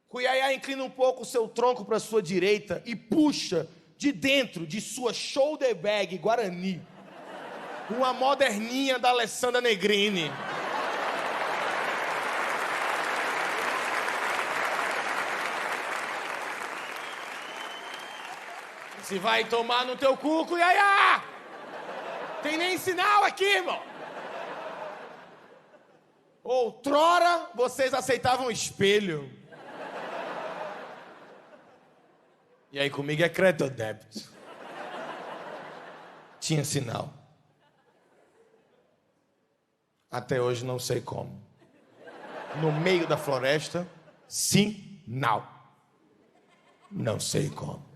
Cuiaiá, inclina um pouco o seu tronco para a sua direita e puxa de dentro de sua shoulder bag Guarani uma moderninha da Alessandra Negrini. Se vai tomar no teu cu, Cuiaiá! Tem nem sinal aqui, irmão! Outrora, vocês aceitavam espelho. E aí, comigo é crédito ou débito? Tinha sinal. Até hoje não sei como. No meio da floresta, sinal. Não sei como.